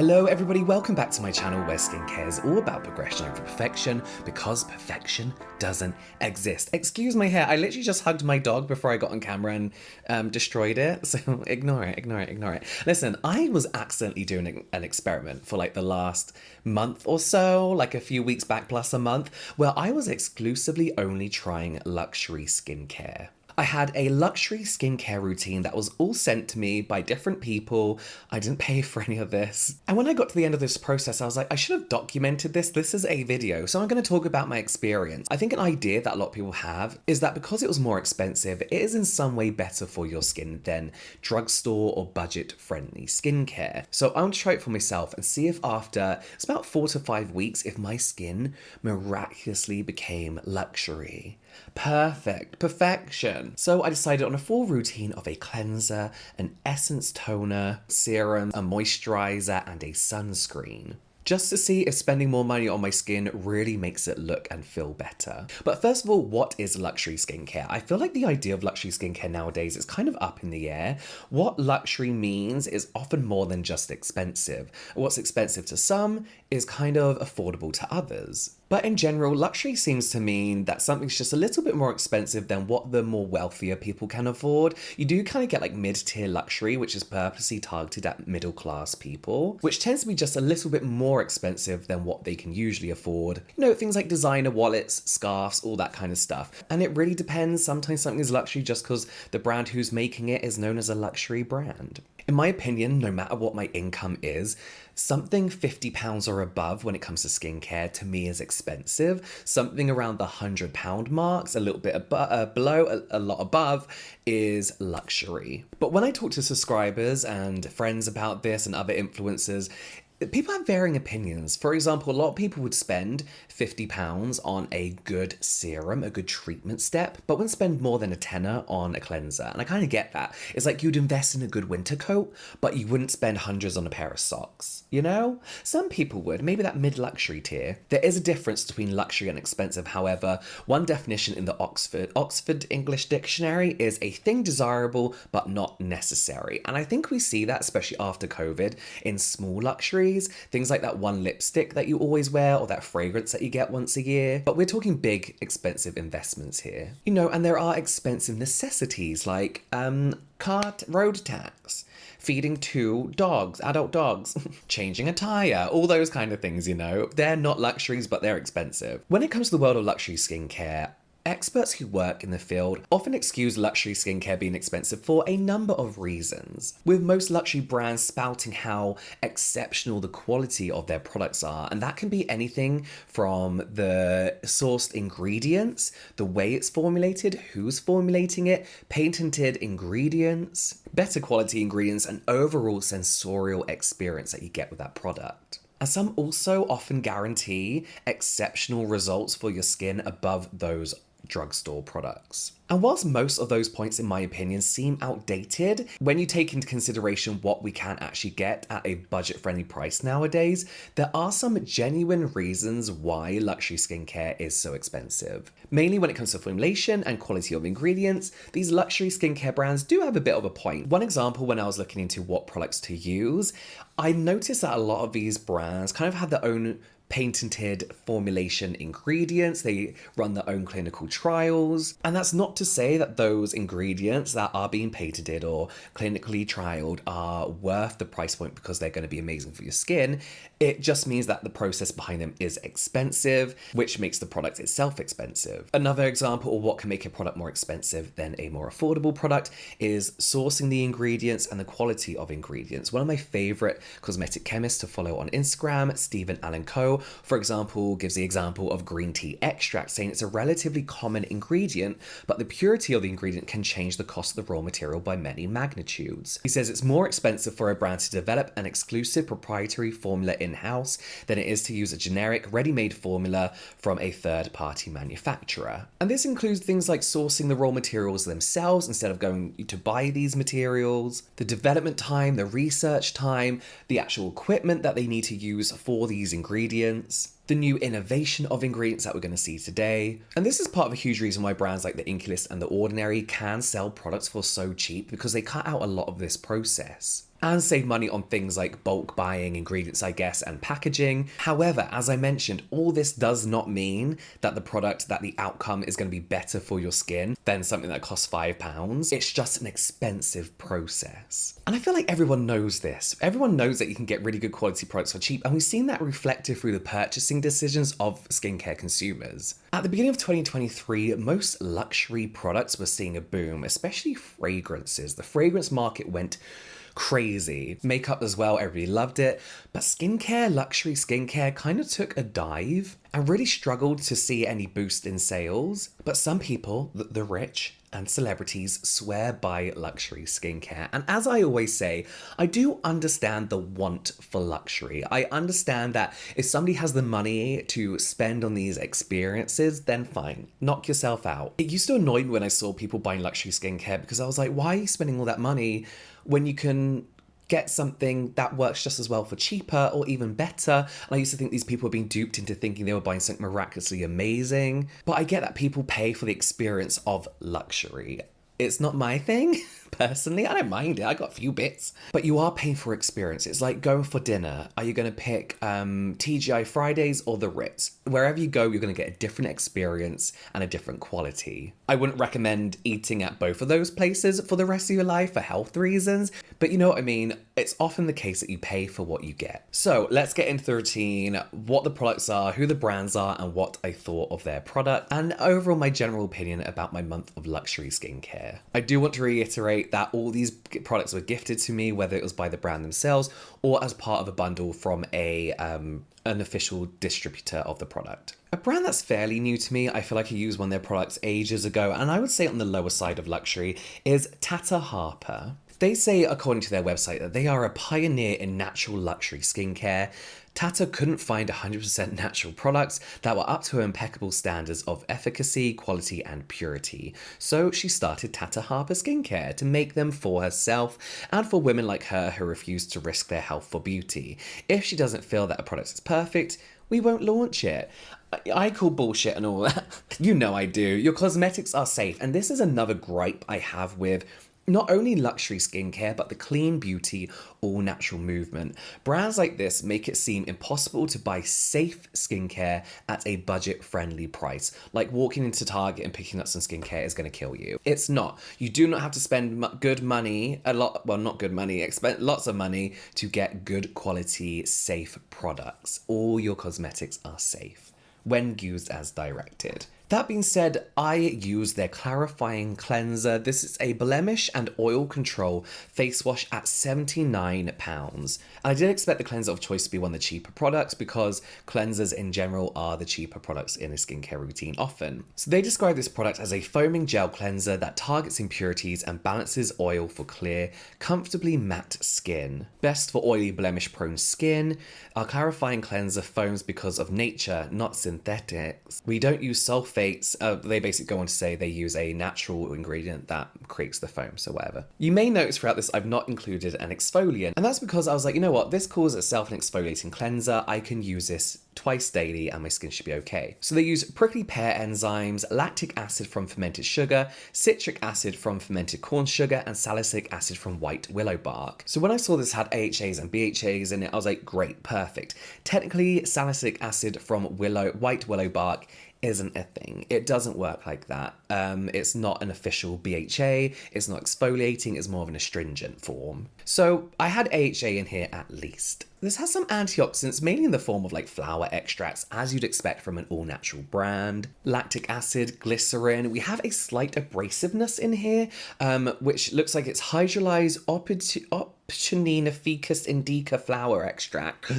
Hello everybody, welcome back to my channel where skincare is all about progression over perfection because perfection doesn't exist. Excuse my hair, I literally just hugged my dog before I got on camera and destroyed it, so ignore it. Listen, I was accidentally doing an experiment for like the last month or so, like a few weeks back plus a month, where I was exclusively only trying luxury skincare. I had a luxury skincare routine that was all sent to me by different people. I didn't pay for any of this. And when I got to the end of this process, I was like, I should have documented this. This is a video. So I'm going to talk about my experience. I think an idea that a lot of people have is that because it was more expensive, it is in some way better for your skin than drugstore or budget-friendly skincare. So I want to try it for myself and see if after, it's about 4 to 5 weeks, if my skin miraculously became luxury. Perfection. So I decided on a full routine of a cleanser, an essence toner, serum, a moisturizer, and a sunscreen, just to see if spending more money on my skin really makes it look and feel better. But first of all, what is luxury skincare? I feel like the idea of luxury skincare nowadays is kind of up in the air. What luxury means is often more than just expensive. What's expensive to some is kind of affordable to others. But in general, luxury seems to mean that something's just a little bit more expensive than what the more wealthier people can afford. You do kind of get like mid-tier luxury, which is purposely targeted at middle-class people, which tends to be just a little bit more expensive than what they can usually afford. You know, things like designer wallets, scarves, all that kind of stuff. And it really depends. Sometimes something is luxury just because the brand who's making it is known as a luxury brand. In my opinion, no matter what my income is, something £50 or above when it comes to skincare to me is expensive. Something around the £100 marks, a little bit below, a lot above, is luxury. But when I talk to subscribers and friends about this and other influencers, people have varying opinions. For example, a lot of people would spend £50 on a good serum, a good treatment step, but wouldn't spend more than a tenner on a cleanser. And I kind of get that. It's like you'd invest in a good winter coat, but you wouldn't spend hundreds on a pair of socks, you know? Some people would, maybe that mid-luxury tier. There is a difference between luxury and expensive, however. One definition in the Oxford English Dictionary is a thing desirable but not necessary. And I think we see that, especially after COVID, in small luxury. Things like that one lipstick that you always wear or that fragrance that you get once a year. But we're talking big, expensive investments here. You know, and there are expensive necessities like road tax, feeding 2 dogs, adult dogs, changing a tire, all those kind of things, you know. They're not luxuries, but they're expensive. When it comes to the world of luxury skincare, experts who work in the field often excuse luxury skincare being expensive for a number of reasons, with most luxury brands spouting how exceptional the quality of their products are, and that can be anything from the sourced ingredients, the way it's formulated, who's formulating it, patented ingredients, better quality ingredients, and overall sensorial experience that you get with that product. And some also often guarantee exceptional results for your skin above those drugstore products. And whilst most of those points, in my opinion, seem outdated, when you take into consideration what we can actually get at a budget-friendly price nowadays, there are some genuine reasons why luxury skincare is so expensive. Mainly when it comes to formulation and quality of ingredients, these luxury skincare brands do have a bit of a point. One example, when I was looking into what products to use, I noticed that a lot of these brands kind of had their own patented formulation ingredients. They run their own clinical trials. And that's not to say that those ingredients that are being patented or clinically trialed are worth the price point because they're going to be amazing for your skin. It just means that the process behind them is expensive, which makes the product itself expensive. Another example of what can make a product more expensive than a more affordable product is sourcing the ingredients and the quality of ingredients. One of my favorite cosmetic chemists to follow on Instagram, Stephen Allen Co., for example, gives the example of green tea extract, saying it's a relatively common ingredient, but the purity of the ingredient can change the cost of the raw material by many magnitudes. He says it's more expensive for a brand to develop an exclusive proprietary formula in-house than it is to use a generic, ready-made formula from a third-party manufacturer. And this includes things like sourcing the raw materials themselves instead of going to buy these materials, the development time, the research time, the actual equipment that they need to use for these ingredients, the new innovation of ingredients that we're going to see today. And this is part of a huge reason why brands like The Inky List and The Ordinary can sell products for so cheap, because they cut out a lot of this process. and save money on things like bulk buying, ingredients, I guess, and packaging. However, as I mentioned, all this does not mean that the outcome is going to be better for your skin than something that costs £5. It's just an expensive process. And I feel like everyone knows this. Everyone knows that you can get really good quality products for cheap, and we've seen that reflected through the purchasing decisions of skincare consumers. At the beginning of 2023, most luxury products were seeing a boom, especially fragrances. The fragrance market went crazy. Makeup as well, everybody loved it. But luxury skincare kind of took a dive and really struggled to see any boost in sales. But some people, the rich and celebrities, swear by luxury skincare. And as I always say, I do understand the want for luxury. I understand that if somebody has the money to spend on these experiences, then fine, knock yourself out. It used to annoy me when I saw people buying luxury skincare because I was like, why are you spending all that money when you can get something that works just as well for cheaper or even better? And I used to think these people were being duped into thinking they were buying something miraculously amazing. But I get that people pay for the experience of luxury. It's not my thing. Personally, I don't mind it. I got a few bits. But you are paying for experience. It's like going for dinner. Are you going to pick TGI Fridays or the Ritz? Wherever you go, you're going to get a different experience and a different quality. I wouldn't recommend eating at both of those places for the rest of your life for health reasons. But you know what I mean? It's often the case that you pay for what you get. So let's get into the routine, what the products are, who the brands are, and what I thought of their product, and overall my general opinion about my month of luxury skincare. I do want to reiterate that all these products were gifted to me, whether it was by the brand themselves or as part of a bundle from an official distributor of the product. A brand that's fairly new to me, I feel like I used one of their products ages ago, and I would say on the lower side of luxury, is Patera. They say, according to their website, that they are a pioneer in natural luxury skincare. Tata couldn't find 100% natural products that were up to her impeccable standards of efficacy, quality, and purity. So she started Tata Harper Skincare to make them for herself and for women like her who refuse to risk their health for beauty. If she doesn't feel that a product is perfect, we won't launch it. I call bullshit and all that. You know I do. Your cosmetics are safe. And this is another gripe I have with not only luxury skincare, but the clean beauty, all natural movement. Brands like this make it seem impossible to buy safe skincare at a budget-friendly price. Like walking into Target and picking up some skincare is going to kill you. It's not. You do not have to spend good money, expend lots of money to get good quality, safe products. All your cosmetics are safe when used as directed. That being said, I use their clarifying cleanser. This is a blemish and oil control face wash at £79. I did expect the cleanser of choice to be one of the cheaper products because cleansers in general are the cheaper products in a skincare routine often. So they describe this product as a foaming gel cleanser that targets impurities and balances oil for clear, comfortably matte skin. Best for oily, blemish-prone skin. Our clarifying cleanser foams because of nature, not synthetics. We don't use sulfate. They basically go on to say they use a natural ingredient that creates the foam, so whatever. You may notice throughout this I've not included an exfoliant, and that's because I was like, you know what, this calls itself an exfoliating cleanser. I can use this twice daily and my skin should be okay. So they use prickly pear enzymes, lactic acid from fermented sugar, citric acid from fermented corn sugar, and salicylic acid from white willow bark. So when I saw this had AHAs and BHAs in it, I was like, great, perfect. Technically, salicylic acid from white willow bark isn't a thing. It doesn't work like that. It's not an official BHA, it's not exfoliating, it's more of an astringent form. So I had AHA in here at least. This has some antioxidants, mainly in the form of like flower extracts, as you'd expect from an all-natural brand. Lactic acid, glycerin. We have a slight abrasiveness in here, which looks like it's hydrolyzed Optionina ficus indica flower extract,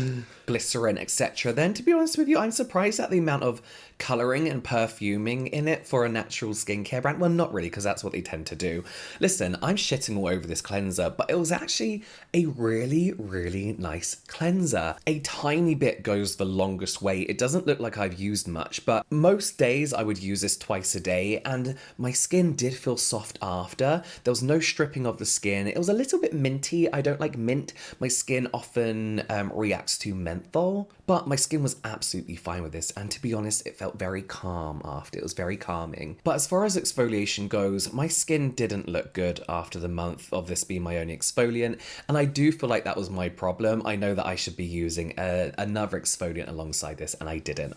glycerin, etc. Then, to be honest with you, I'm surprised at the amount of colouring and perfuming in it for a natural skincare brand. Well, not really, because that's what they tend to do. Listen, I'm shitting all over this cleanser, but it was actually a really, really nice cleanser. A tiny bit goes the longest way. It doesn't look like I've used much, but most days I would use this twice a day, and my skin did feel soft after. There was no stripping of the skin. It was a little bit minty, I I don't like mint. My skin often reacts to menthol, but my skin was absolutely fine with this. And to be honest, it felt very calm after. It was very calming. But as far as exfoliation goes, my skin didn't look good after the month of this being my only exfoliant. And I do feel like that was my problem. I know that I should be using another exfoliant alongside this, and I didn't.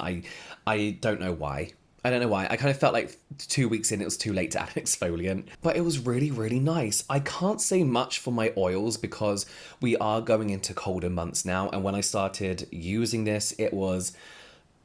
I don't know why. I don't know why. I kind of felt like 2 weeks in, it was too late to add an exfoliant. But it was really, really nice. I can't say much for my oils because we are going into colder months now. And when I started using this, it was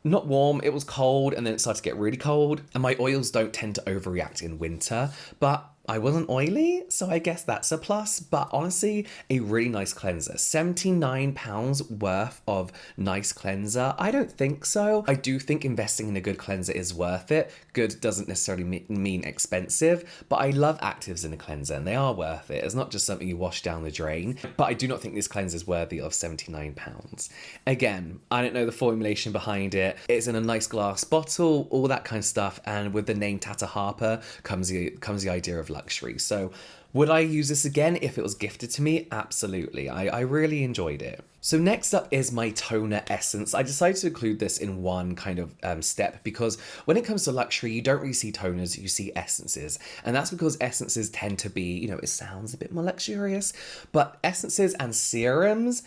not warm, it was cold, and then it started to get really cold. And my oils don't tend to overreact in winter. But I wasn't oily, so I guess that's a plus. But honestly, a really nice cleanser. £79 worth of nice cleanser? I don't think so. I do think investing in a good cleanser is worth it. Good doesn't necessarily mean expensive, but I love actives in a cleanser and they are worth it. It's not just something you wash down the drain. But I do not think this cleanser is worthy of £79. Again, I don't know the formulation behind it. It's in a nice glass bottle, all that kind of stuff. And with the name Tata Harper comes the idea of luxury. So would I use this again if it was gifted to me? Absolutely. I really enjoyed it. So next up is my toner essence. I decided to include this in one kind of step because when it comes to luxury, you don't really see toners, you see essences. And that's because essences tend to be, it sounds a bit more luxurious, but essences and serums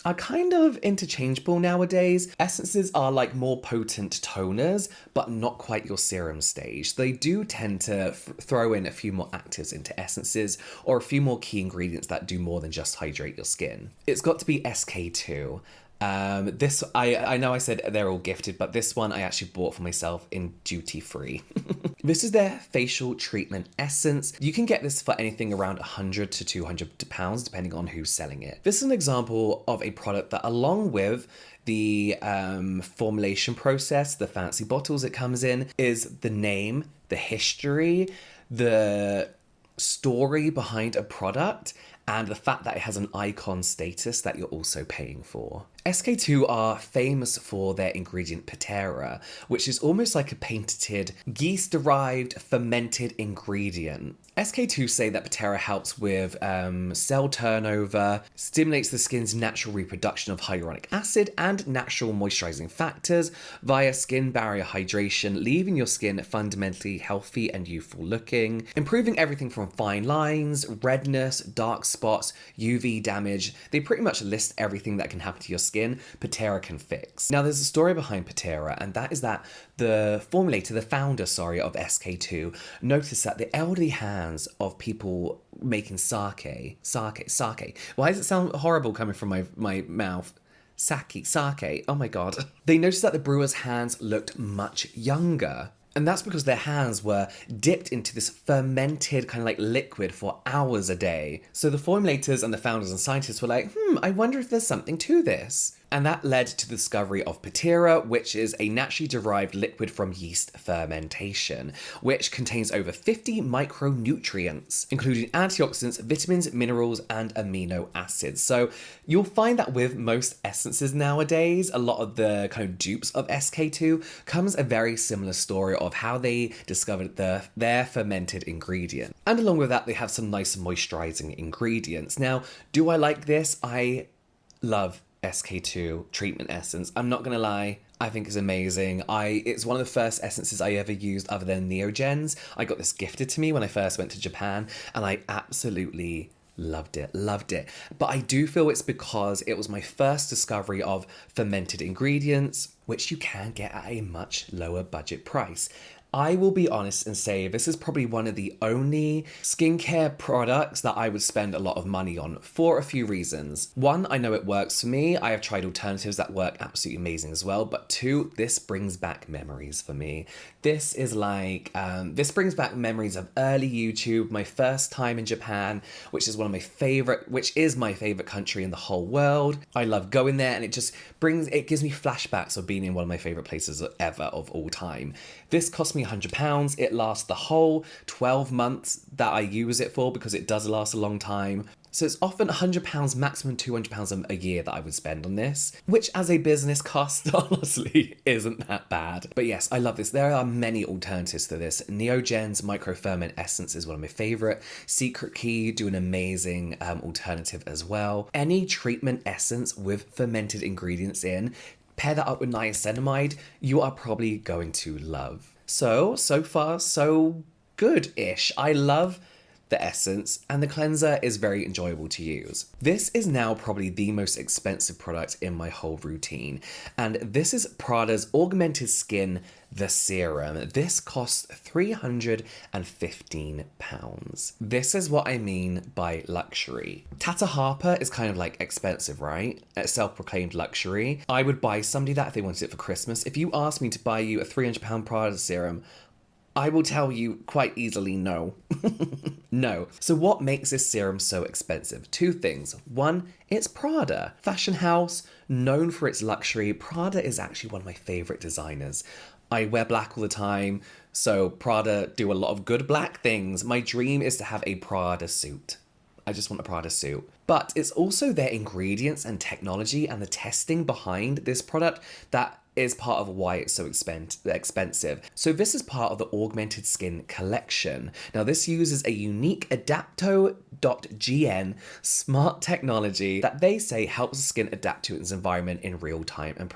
are kind of interchangeable nowadays. Essences are like more potent toners, but not quite your serum stage. They do tend to throw in a few more actives into essences or a few more key ingredients that do more than just hydrate your skin. It's got to be SK2. This, I know I said they're all gifted, but this one I actually bought for myself in duty free. This is their facial treatment essence. You can get this for anything around £100 to £200 depending on who's selling it. This is an example of a product that, along with the formulation process, the fancy bottles it comes in, is the name, the history, the story behind a product, and the fact that it has an icon status that you're also paying for. SK2 are famous for their ingredient Patera, which is almost like a patented yeast-derived fermented ingredient. SK2 say that Patera helps with cell turnover, stimulates the skin's natural reproduction of hyaluronic acid and natural moisturizing factors via skin barrier hydration, leaving your skin fundamentally healthy and youthful looking, improving everything from fine lines, redness, dark spots, UV damage. They pretty much list everything that can happen to your skin Patera can fix. Now there's a story behind Patera, and that is that the founder of SK2 noticed that the elderly hands of people making sake. Why does it sound horrible coming from my mouth? Sake. Oh my god. They noticed that the brewers' hands looked much younger. And that's because their hands were dipped into this fermented kind of like liquid for hours a day. So the formulators and the founders and scientists were like, I wonder if there's something to this. And that led to the discovery of Patera, which is a naturally derived liquid from yeast fermentation, which contains over 50 micronutrients, including antioxidants, vitamins, minerals, and amino acids. So you'll find that with most essences nowadays, a lot of the kind of dupes of SK2 comes a very similar story of how they discovered their fermented ingredient. And along with that, they have some nice moisturizing ingredients. Now, do I like this? I love SK2 treatment essence. I'm not gonna lie, I think it's amazing. It's one of the first essences I ever used other than Neogen's. I got this gifted to me when I first went to Japan, and I absolutely loved it. But I do feel it's because it was my first discovery of fermented ingredients, which you can get at a much lower budget price. I will be honest and say this is probably one of the only skincare products that I would spend a lot of money on for a few reasons. One, I know it works for me. I have tried alternatives that work absolutely amazing as well. But two, this brings back memories for me. This is like, this brings back memories of early YouTube, my first time in Japan, which is my favorite country in the whole world. I love going there, and it gives me flashbacks of being in one of my favorite places ever of all time. This cost me £100. It lasts the whole 12 months that I use it for, because it does last a long time. So it's often £100, maximum £200 a year that I would spend on this, which as a business cost, honestly, isn't that bad. But yes, I love this. There are many alternatives to this. Neogen's microferment essence is one of my favorite. Secret Key do an amazing alternative as well. Any treatment essence with fermented ingredients in, pair that up with niacinamide, you are probably going to love. So far, so good-ish. I love the essence, and the cleanser is very enjoyable to use. This is now probably the most expensive product in my whole routine, and this is Prada's Augmented Skin, the serum. This costs £315. This is what I mean by luxury. Tata Harper is kind of like expensive, right? A self-proclaimed luxury. I would buy somebody that if they wanted it for Christmas. If you asked me to buy you a £300 Prada serum, I will tell you quite easily no. No. So what makes this serum so expensive? Two things. One, it's Prada. Fashion house, known for its luxury. Prada is actually one of my favorite designers. I wear black all the time, so Prada do a lot of good black things. My dream is to have a Prada suit. I just want a Prada suit. But it's also their ingredients and technology and the testing behind this product that is part of why it's so expensive. So this is part of the Augmented Skin collection. Now this uses a unique Adapto.gn smart technology that they say helps the skin adapt to its environment in real time and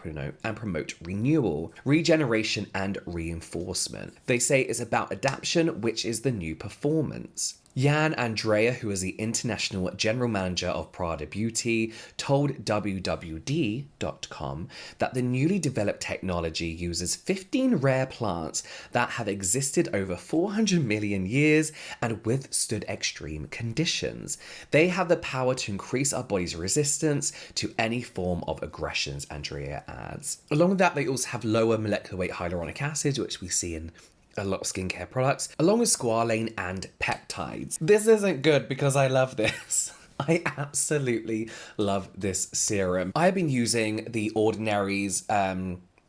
promote renewal, regeneration and reinforcement. They say it's about adaptation, which is the new performance. Jan Andrea, who is the international general manager of Prada Beauty, told WWD.com that the newly developed technology uses 15 rare plants that have existed over 400 million years and withstood extreme conditions. They have the power to increase our body's resistance to any form of aggressions, Andrea adds. Along with that, they also have lower molecular weight hyaluronic acid, which we see in a lot of skincare products, along with squalane and peptides. This isn't good because I love this. I absolutely love this serum. I've been using the Ordinary's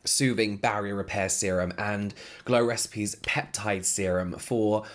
Soothing Barrier Repair Serum and Glow Recipes Peptide Serum for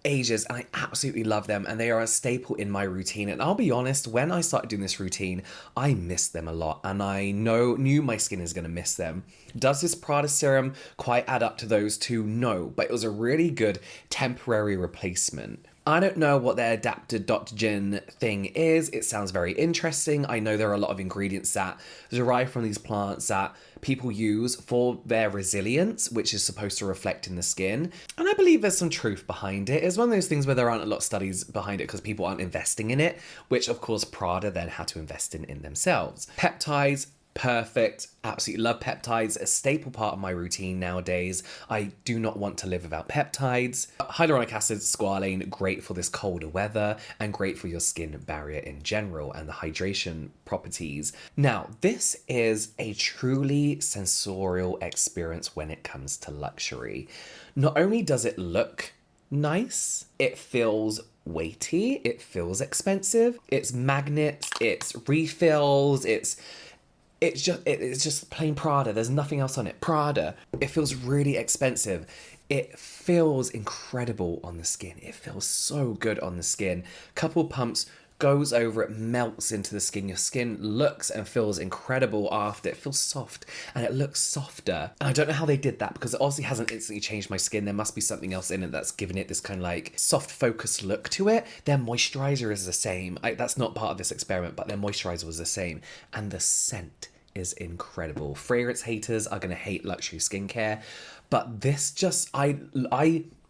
ages, and I absolutely love them, and they are a staple in my routine. And I'll be honest, when I started doing this routine, I missed them a lot, and I knew my skin is going to miss them. Does this Prada serum quite add up to those two? No, but it was a really good temporary replacement. I don't know what their adapted.gin thing is. It sounds very interesting. I know there are a lot of ingredients that derive from these plants that people use for their resilience, which is supposed to reflect in the skin. And I believe there's some truth behind it. It's one of those things where there aren't a lot of studies behind it because people aren't investing in it, which of course Prada then had to invest in themselves. Peptides, perfect. Absolutely love peptides. A staple part of my routine nowadays. I do not want to live without peptides. Hyaluronic acid, squalane, great for this colder weather and great for your skin barrier in general and the hydration properties. Now, this is a truly sensorial experience when it comes to luxury. Not only does it look nice, it feels weighty, it feels expensive, it's magnets, it's refills, it's just plain Prada. There's nothing else on it. Prada. It feels really expensive. It feels incredible on the skin. It feels so good on the skin. Couple pumps, goes over it, melts into the skin. Your skin looks and feels incredible after. It feels soft and it looks softer. And I don't know how they did that because it obviously hasn't instantly changed my skin. There must be something else in it that's giving it this kind of like soft focused look to it. Their moisturizer is the same. That's not part of this experiment, but their moisturizer was the same. And the scent is incredible. Fragrance haters are going to hate luxury skincare, but this just, I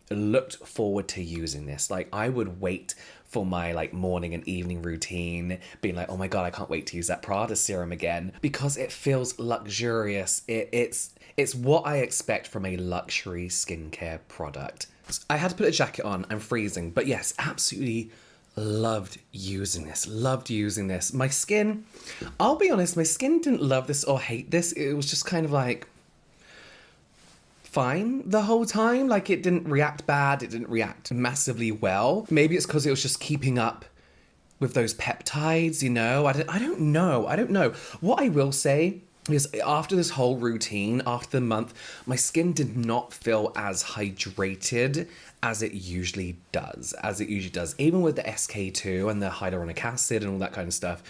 looked forward to using this. Like I would wait for my like morning and evening routine, being like, oh my God, I can't wait to use that Prada serum again because it feels luxurious. It's what I expect from a luxury skincare product. I had to put a jacket on, I'm freezing, but yes, absolutely loved using this. My skin, I'll be honest, my skin didn't love this or hate this. It was just kind of like fine the whole time. Like it didn't react bad. It didn't react massively well. Maybe it's because it was just keeping up with those peptides, you know? I don't know. What I will say Because after this whole routine, after the month, my skin did not feel as hydrated as it usually does. Even with the SK2 and the hyaluronic acid and all that kind of stuff.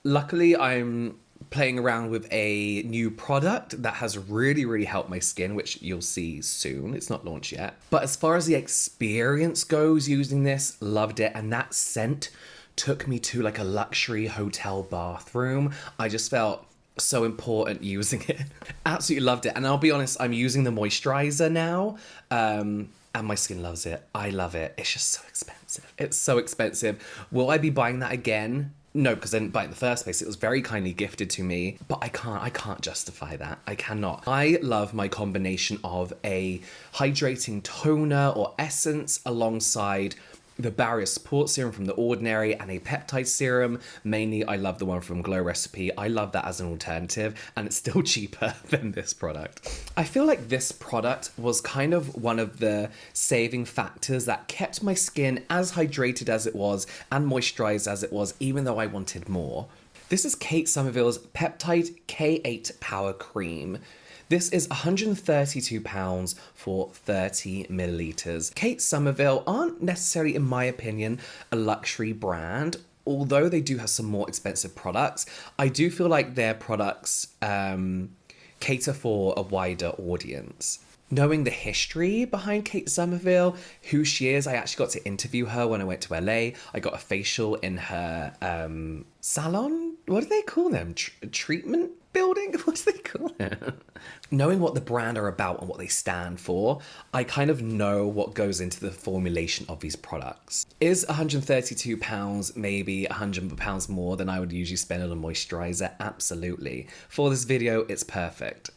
Luckily, I'm playing around with a new product that has really, really helped my skin, which you'll see soon. It's not launched yet. But as far as the experience goes using this, loved it. And that scent took me to like a luxury hotel bathroom. I just felt so important using it. Absolutely loved it. And I'll be honest, I'm using the moisturizer now. And my skin loves it. I love it. It's just so expensive. It's so expensive. Will I be buying that again? No, because I didn't buy it in the first place. It was very kindly gifted to me, but I can't justify that. I cannot. I love my combination of a hydrating toner or essence alongside the barrier support serum from The Ordinary and a peptide serum. Mainly, I love the one from Glow Recipe. I love that as an alternative, and it's still cheaper than this product. I feel like this product was kind of one of the saving factors that kept my skin as hydrated as it was and moisturized as it was, even though I wanted more. This is Kate Somerville's Peptide K8 Power Cream. This is £132 for 30 millilitres. Kate Somerville aren't necessarily, in my opinion, a luxury brand. Although they do have some more expensive products, I do feel like their products cater for a wider audience. Knowing the history behind Kate Somerville, who she is, I actually got to interview her when I went to LA. I got a facial in her salon. What do they call them? Treatment building? What do they call it? Knowing what the brand are about and what they stand for, I kind of know what goes into the formulation of these products. Is £132 maybe £100 more than I would usually spend on a moisturizer? Absolutely. For this video, it's perfect.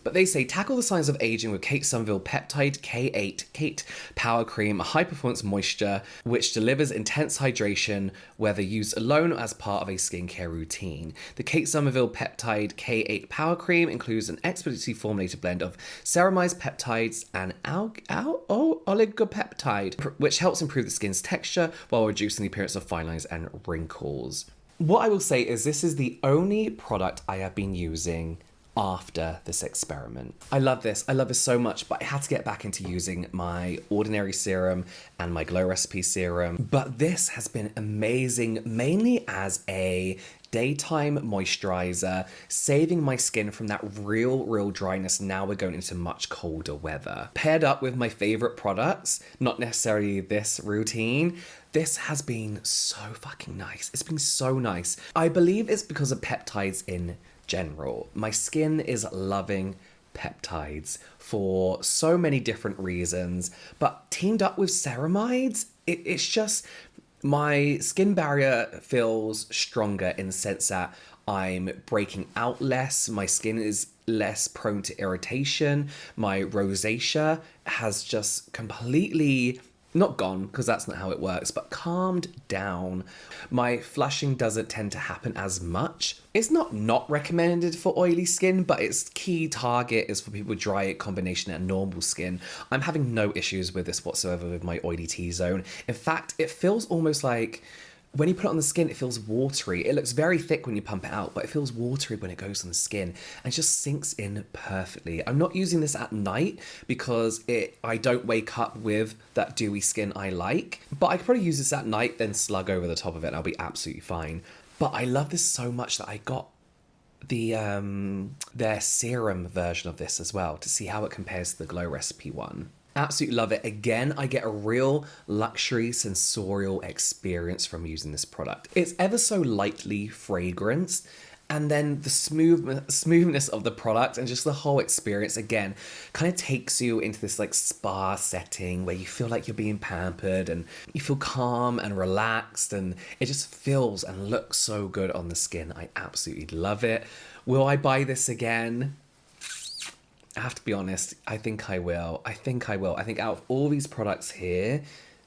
But they say tackle the signs of aging with Kate Somerville Peptide K8 Kate Power Cream, a high-performance moisture which delivers intense hydration whether used alone or as part of a skincare routine. The Kate Somerville Peptide K8 Power Cream includes an expertly formulated blend of ceramized peptides and oligopeptide, which helps improve the skin's texture while reducing the appearance of fine lines and wrinkles. What I will say is this is the only product I have been using after this experiment. I love this so much, but I had to get back into using my Ordinary serum and my Glow Recipe serum. But this has been amazing, mainly as a daytime moisturizer, saving my skin from that real dryness. Now we're going into much colder weather. Paired up with my favorite products, not necessarily this routine, this has been so fucking nice. It's been so nice. I believe it's because of peptides in general. My skin is loving peptides for so many different reasons, but teamed up with ceramides, it's just, my skin barrier feels stronger in the sense that I'm breaking out less, my skin is less prone to irritation, my rosacea has just completely not gone, because that's not how it works, but calmed down. My flushing doesn't tend to happen as much. It's not recommended for oily skin, but its key target is for people with dry combination and normal skin. I'm having no issues with this whatsoever with my oily T-zone. In fact, it feels almost like when you put it on the skin, it feels watery. It looks very thick when you pump it out, but it feels watery when it goes on the skin and just sinks in perfectly. I'm not using this at night because I don't wake up with that dewy skin I like, but I could probably use this at night, then slug over the top of it and I'll be absolutely fine. But I love this so much that I got their serum version of this as well to see how it compares to the Glow Recipe one. Absolutely love it. Again, I get a real luxury sensorial experience from using this product. It's ever so lightly fragranced, and then the smoothness of the product and just the whole experience again kind of takes you into this like spa setting where you feel like you're being pampered and you feel calm and relaxed, and it just feels and looks so good on the skin. I absolutely love it. Will I buy this again? I have to be honest, I think I will. I think out of all these products here,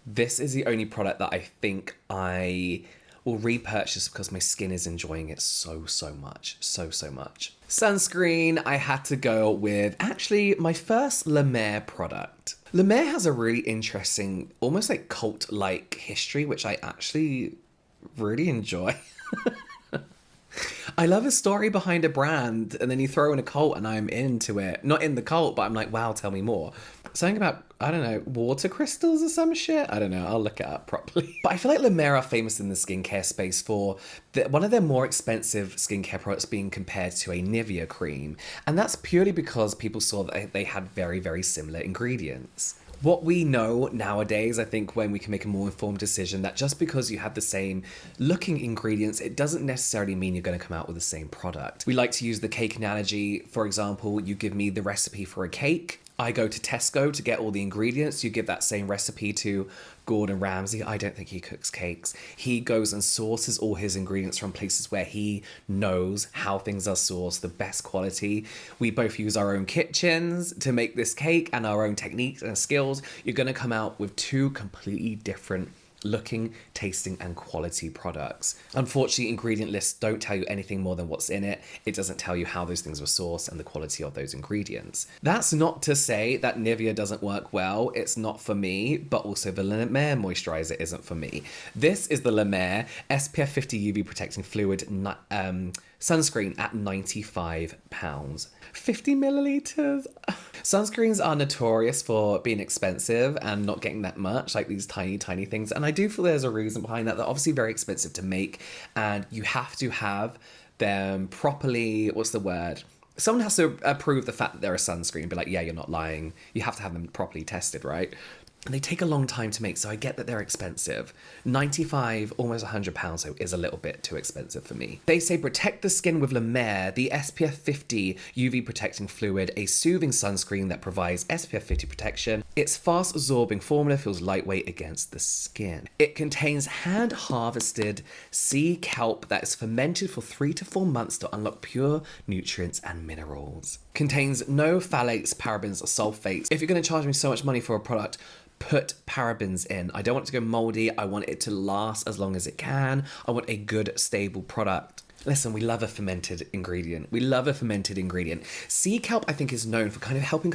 this is the only product that I think I will repurchase because my skin is enjoying it so much. So much. Sunscreen, I had to go with actually my first La Mer product. La Mer has a really interesting, almost like cult-like history, which I actually really enjoy. I love a story behind a brand, and then you throw in a cult and I'm into it. Not in the cult, but I'm like, wow, tell me more. Something about, I don't know, water crystals or some shit? I don't know, I'll look it up properly. But I feel like La Mer are famous in the skincare space for one of their more expensive skincare products being compared to a Nivea cream. And that's purely because people saw that they had very, very similar ingredients. What we know nowadays, I think, when we can make a more informed decision, that just because you have the same looking ingredients, it doesn't necessarily mean you're going to come out with the same product. We like to use the cake analogy. For example, you give me the recipe for a cake. I go to Tesco to get all the ingredients. You give that same recipe to Gordon Ramsay. I don't think he cooks cakes. He goes and sources all his ingredients from places where he knows how things are sourced, the best quality. We both use our own kitchens to make this cake and our own techniques and skills. You're going to come out with two completely different looking, tasting, and quality products. Unfortunately, ingredient lists don't tell you anything more than what's in it. It doesn't tell you how those things were sourced and the quality of those ingredients. That's not to say that Nivea doesn't work well. It's not for me, but also the La Mer moisturizer isn't for me. This is the La Mer SPF 50 UV protecting fluid sunscreen at £95. 50 milliliters. Sunscreens are notorious for being expensive and not getting that much, like these tiny, tiny things. And I do feel there's a reason behind that. They're obviously very expensive to make, and you have to have them properly, what's the word? Someone has to approve the fact that they're a sunscreen, be like, yeah, you're not lying. You have to have them properly tested, right? And they take a long time to make, so I get that they're expensive. 95, almost £100, so is a little bit too expensive for me. They say protect the skin with La Mer, the SPF 50 UV protecting fluid, a soothing sunscreen that provides SPF 50 protection. Its fast absorbing formula feels lightweight against the skin. It contains hand harvested sea kelp that is fermented for 3 to 4 months to unlock pure nutrients and minerals. Contains no phthalates, parabens, or sulfates. If you're going to charge me so much money for a product, put parabens in. I don't want it to go moldy. I want it to last as long as it can. I want a good, stable product. Listen, we love a fermented ingredient. We love a fermented ingredient. Sea kelp, I think, is known for kind of helping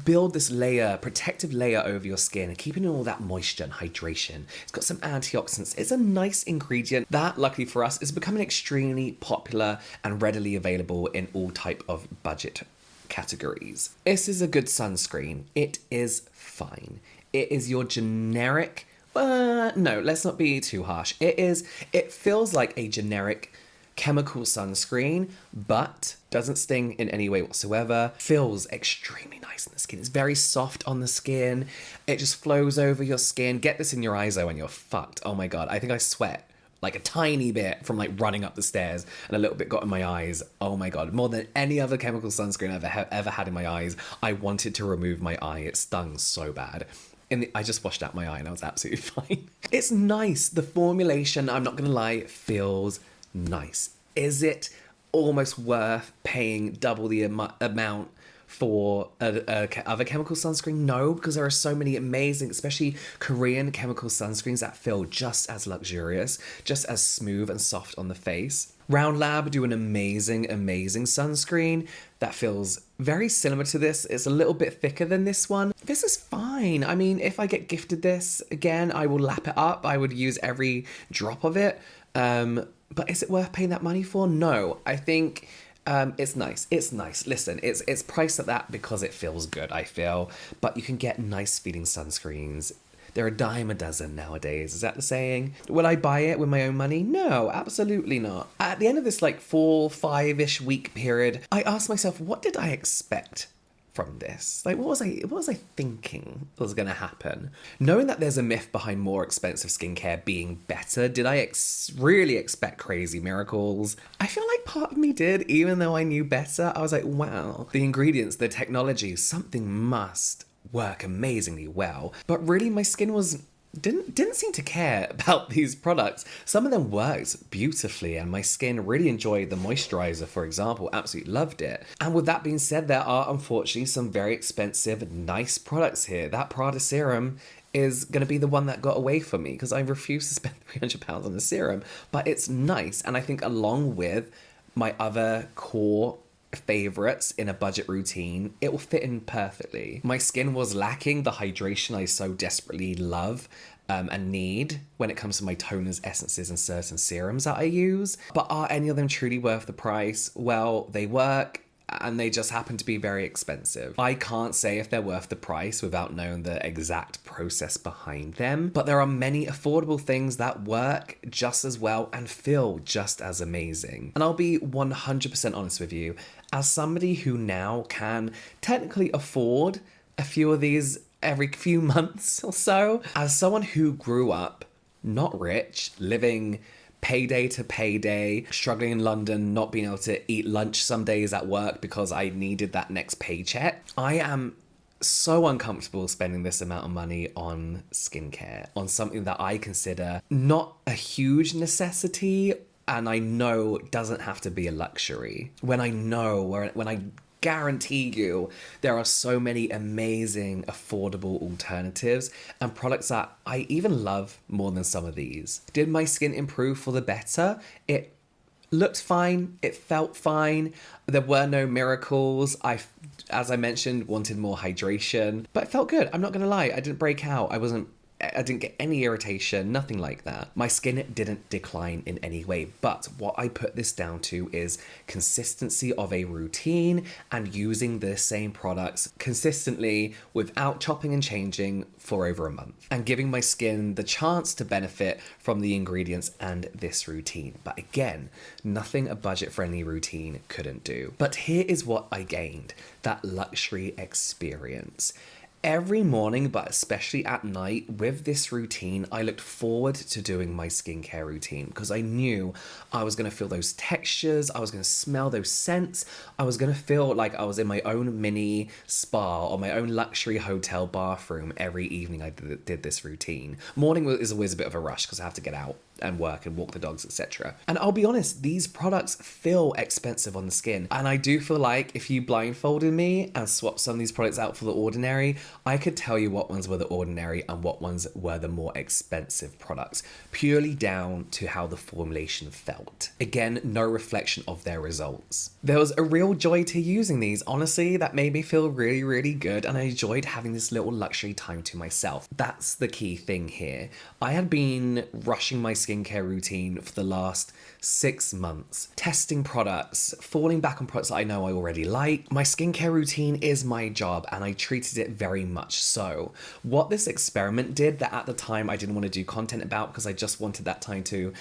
build this layer, protective layer over your skin and keeping in all that moisture and hydration. It's got some antioxidants. It's a nice ingredient that, luckily for us, is becoming extremely popular and readily available in all type of budget categories. This is a good sunscreen. It is fine. It is your generic, no, let's not be too harsh. It feels like a generic chemical sunscreen, but doesn't sting in any way whatsoever. Feels extremely nice in the skin. It's very soft on the skin. It just flows over your skin. Get this in your eyes though and you're fucked. Oh my God, I think I sweat like a tiny bit from like running up the stairs, and a little bit got in my eyes. Oh my God, more than any other chemical sunscreen I've ever had in my eyes. I wanted to remove my eye. It stung so bad. I just washed out my eye and I was absolutely fine. It's nice. The formulation, I'm not gonna lie, feels nice. Is it almost worth paying double the amount for other chemical sunscreen? No, because there are so many amazing, especially Korean chemical sunscreens that feel just as luxurious, just as smooth and soft on the face. Round Lab do an amazing, amazing sunscreen that feels very similar to this. It's a little bit thicker than this one. This is fine. I mean, if I get gifted this again, I will lap it up. I would use every drop of it. But is it worth paying that money for? No, I think it's nice. It's nice. Listen, it's priced at that because it feels good, I feel. But you can get nice feeling sunscreens. They're a dime a dozen nowadays. Is that the saying? Will I buy it with my own money? No, absolutely not. At the end of this like 4-5-ish week period, I asked myself, what did I expect from this? Like, what was I thinking was going to happen? Knowing that there's a myth behind more expensive skincare being better, did I really expect crazy miracles? I feel like part of me did, even though I knew better. I was like, wow, the ingredients, the technology, something must work amazingly well. But really, my skin didn't seem to care about these products. Some of them worked beautifully and my skin really enjoyed the moisturizer, for example, absolutely loved it. And with that being said, there are unfortunately some very expensive, nice products here. That Prada serum is going to be the one that got away from me because I refuse to spend £300 on a serum, but it's nice. And I think along with my other core favorites in a budget routine, it will fit in perfectly. My skin was lacking the hydration I so desperately love and need when it comes to my toners, essences, and certain serums that I use. But are any of them truly worth the price? Well, they work, and they just happen to be very expensive. I can't say if they're worth the price without knowing the exact process behind them, but there are many affordable things that work just as well and feel just as amazing. And I'll be 100% honest with you, as somebody who now can technically afford a few of these every few months or so, as someone who grew up not rich, living payday to payday, struggling in London, not being able to eat lunch some days at work because I needed that next paycheck, I am so uncomfortable spending this amount of money on skincare, on something that I consider not a huge necessity, and I know doesn't have to be a luxury. When I guarantee you there are so many amazing affordable alternatives and products that I even love more than some of these. Did my skin improve for the better? It looked fine, it felt fine, there were no miracles. As I mentioned, wanted more hydration, but it felt good. I'm not gonna lie, I didn't break out, I didn't get any irritation, nothing like that. My skin didn't decline in any way, but what I put this down to is consistency of a routine and using the same products consistently without chopping and changing for over a month, and giving my skin the chance to benefit from the ingredients and this routine. But again, nothing a budget-friendly routine couldn't do. But here is what I gained, that luxury experience. Every morning, but especially at night, with this routine, I looked forward to doing my skincare routine because I knew I was going to feel those textures, I was going to smell those scents, I was going to feel like I was in my own mini spa or my own luxury hotel bathroom every evening I did this routine. Morning is always a bit of a rush because I have to get out and work and walk the dogs, etc. And I'll be honest, these products feel expensive on the skin. And I do feel like if you blindfolded me and swapped some of these products out for the ordinary, I could tell you what ones were the ordinary and what ones were the more expensive products, purely down to how the formulation felt. Again, no reflection of their results. There was a real joy to using these, honestly, that made me feel really, really good, and I enjoyed having this little luxury time to myself. That's the key thing here. I had been rushing my skincare routine for the last 6 months, testing products, falling back on products that I know I already like. My skincare routine is my job, and I treated it very much so. What this experiment did that at the time I didn't want to do content about because I just wanted that time to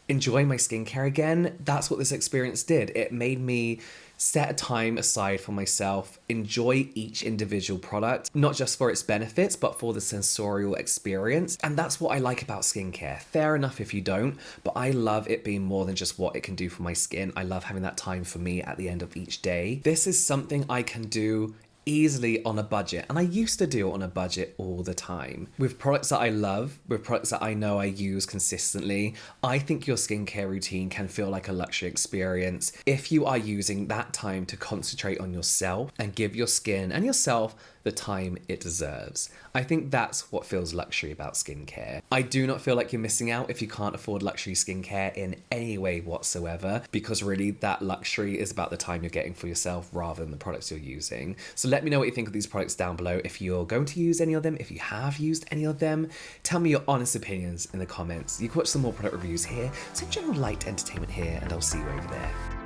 enjoy my skincare again, that's what this experience did. It made me set a time aside for myself, enjoy each individual product, not just for its benefits, but for the sensorial experience. And that's what I like about skincare. Fair enough if you don't, but I love it being more than just what it can do for my skin. I love having that time for me at the end of each day. This is something I can do easily on a budget, and I used to do it on a budget all the time. With products that I love, with products that I know I use consistently, I think your skincare routine can feel like a luxury experience if you are using that time to concentrate on yourself and give your skin and yourself the time it deserves. I think that's what feels luxury about skincare. I do not feel like you're missing out if you can't afford luxury skincare in any way whatsoever, because really that luxury is about the time you're getting for yourself rather than the products you're using. So let me know what you think of these products down below. If you're going to use any of them, if you have used any of them, tell me your honest opinions in the comments. You can watch some more product reviews here, some general light entertainment here, and I'll see you over there.